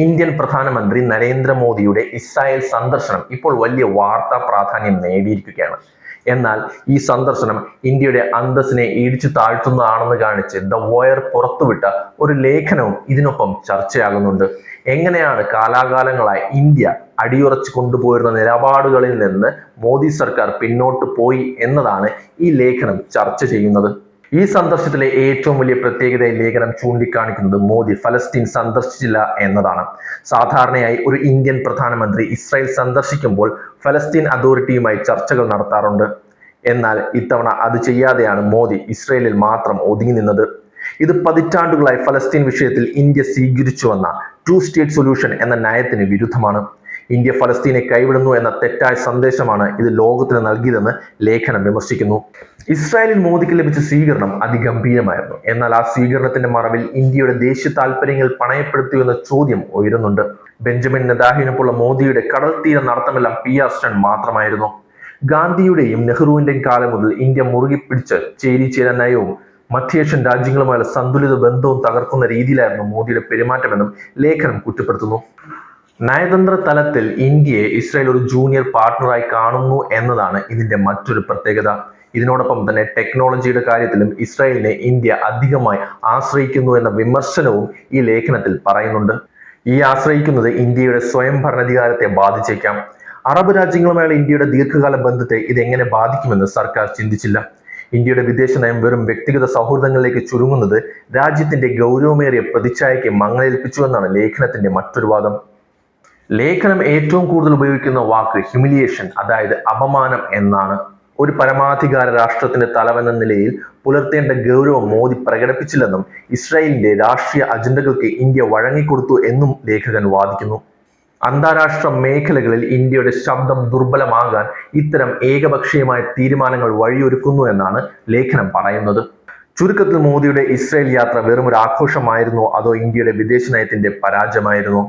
Indian പ്രധാനമന്ത്രി നരേന്ദ്രമോദിയുടെ Israel സന്ദർശനം ഇപ്പോൾ വലിയ വാർത്താ പ്രാധാന്യം നേടിയിരിക്കുകയാണ്. എന്നാൽ ഈ സന്ദർശനം ഇന്ത്യയുടെ അന്തസ്സിനെ ഇടിച്ചു താഴ്ത്തുന്നതാണെന്ന് കാണിച്ച് ദ വയർ പുറത്തുവിട്ട ഒരു ലേഖനവും ഇതിനൊപ്പം ചർച്ചയാകുന്നുണ്ട്. എങ്ങനെയാണ് കാലാകാലങ്ങളായി ഇന്ത്യ അടിയുറച്ചു കൊണ്ടുപോയിരുന്ന നിലപാടുകളിൽ നിന്ന് മോദി സർക്കാർ പിന്നോട്ട് പോയി എന്നതാണ് ഈ ലേഖനം ചർച്ച ചെയ്യുന്നത്. ഈ സന്ദർശനത്തിലെ ഏറ്റവും വലിയ പ്രത്യേകതയായി ലേഖനം ചൂണ്ടിക്കാണിക്കുന്നത് മോദി ഫലസ്തീൻ സന്ദർശിച്ചില്ല എന്നതാണ്. സാധാരണയായി ഒരു ഇന്ത്യൻ പ്രധാനമന്ത്രി ഇസ്രായേൽ സന്ദർശിക്കുമ്പോൾ ഫലസ്തീൻ അതോറിറ്റിയുമായി ചർച്ചകൾ നടത്താറുണ്ട്. എന്നാൽ ഇത്തവണ അത് ചെയ്യാതെയാണ് മോദി ഇസ്രായേലിൽ മാത്രം ഒതുങ്ങി നിന്നത്. ഇത് പതിറ്റാണ്ടുകളായി ഫലസ്തീൻ വിഷയത്തിൽ ഇന്ത്യ സ്വീകരിച്ചു വന്ന ടു സ്റ്റേറ്റ് സൊല്യൂഷൻ എന്ന നയത്തിന് വിരുദ്ധമാണ്. ഇന്ത്യ ഫലസ്തീനെ കൈവിടുന്നു എന്ന തെറ്റായ സന്ദേശമാണ് ഇത് ലോകത്തിന് നൽകിയതെന്ന് ലേഖനം വിമർശിക്കുന്നു. ഇസ്രായേലിൽ മോദിക്ക് ലഭിച്ച സ്വീകരണം അതിഗംഭീരമായിരുന്നു. എന്നാൽ ആ സ്വീകരണത്തിന്റെ മറവിൽ ഇന്ത്യയുടെ ദേശീയ താല്പര്യങ്ങൾ പണയപ്പെടുത്തിയോ എന്ന ചോദ്യം ഉയരുന്നുണ്ട്. ബെഞ്ചമിൻ നെതാന്യാഹുവിനൊപ്പമുള്ള മോദിയുടെ കടൽ തീര നടത്തമെല്ലാം PR സ്റ്റണ്ട് മാത്രമായിരുന്നു. ഗാന്ധിയുടെയും നെഹ്റുവിന്റെയും കാലം മുതൽ ഇന്ത്യ മുറുകി പിടിച്ച് ചേരിചേരാ നയവും മധ്യേഷ്യൻ രാജ്യങ്ങളുമായുള്ള സന്തുലിത ബന്ധവും തകർക്കുന്ന രീതിയിലായിരുന്നു മോദിയുടെ പെരുമാറ്റമെന്നും ലേഖനം കുറ്റപ്പെടുത്തുന്നു. നയതന്ത്ര തലത്തിൽ ഇന്ത്യയെ ഇസ്രായേൽ ഒരു ജൂനിയർ പാർട്ണറായി കാണുന്നു എന്നതാണ് ഇതിന്റെ മറ്റൊരു പ്രത്യേകത. ഇതിനോടൊപ്പം തന്നെ ടെക്നോളജിയുടെ കാര്യത്തിലും ഇസ്രായേലിനെ ഇന്ത്യ അധികമായി ആശ്രയിക്കുന്നു എന്ന വിമർശനവും ഈ ലേഖനത്തിൽ പറയുന്നുണ്ട്. ഈ ആശ്രയിക്കുന്നത് ഇന്ത്യയുടെ സ്വയം ഭരണാധികാരത്തെ ബാധിച്ചേക്കാം. അറബ് രാജ്യങ്ങളുമായുള്ള ഇന്ത്യയുടെ ദീർഘകാല ബന്ധത്തെ ഇതെങ്ങനെ ബാധിക്കുമെന്ന് സർക്കാർ ചിന്തിച്ചില്ല. ഇന്ത്യയുടെ വിദേശ നയം വെറും വ്യക്തിഗത സൗഹൃദങ്ങളിലേക്ക് ചുരുങ്ങുന്നത് രാജ്യത്തിന്റെ ഗൗരവമേറിയ പ്രതിച്ഛായയ്ക്ക് മങ്ങലേൽപ്പിച്ചുവെന്നാണ് ലേഖനത്തിന്റെ മറ്റൊരു വാദം. ലേഖനം ഏറ്റവും കൂടുതൽ ഉപയോഗിക്കുന്ന വാക്ക് ഹ്യൂമിലിയേഷൻ, അതായത് അപമാനം എന്നാണ്. ഒരു പരമാധികാര രാഷ്ട്രത്തിന്റെ തലവെന്ന നിലയിൽ പുലർത്തേണ്ട ഗൗരവം മോദി പ്രകടിപ്പിച്ചില്ലെന്നും ഇസ്രായേലിന്റെ രാഷ്ട്രീയ അജണ്ടകൾക്ക് ഇന്ത്യ വഴങ്ങിക്കൊടുത്തു എന്നും ലേഖകൻ വാദിക്കുന്നു. അന്താരാഷ്ട്ര മേഖലകളിൽ ഇന്ത്യയുടെ ശബ്ദം ദുർബലമാകാൻ ഇത്തരം ഏകപക്ഷീയമായ തീരുമാനങ്ങൾ വഴിയൊരുക്കുന്നു എന്നാണ് ലേഖനം പറയുന്നത്. ചുരുക്കത്തിൽ മോദിയുടെ ഇസ്രായേൽ യാത്ര വെറും ഒരു ആഘോഷമായിരുന്നോ അതോ ഇന്ത്യയുടെ വിദേശ നയത്തിന്റെ പരാജയമായിരുന്നോ?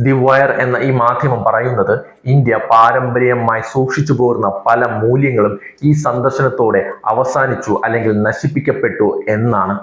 ദി വയർ എന്ന ഈ മാധ്യമം പറയുന്നത് ഇന്ത്യ പാരമ്പര്യമായി സൂക്ഷിച്ചു പോരുന്ന പല മൂല്യങ്ങളും ഈ സന്ദർശനത്തോടെ അവസാനിച്ചു അല്ലെങ്കിൽ നശിപ്പിക്കപ്പെട്ടു എന്നാണ്.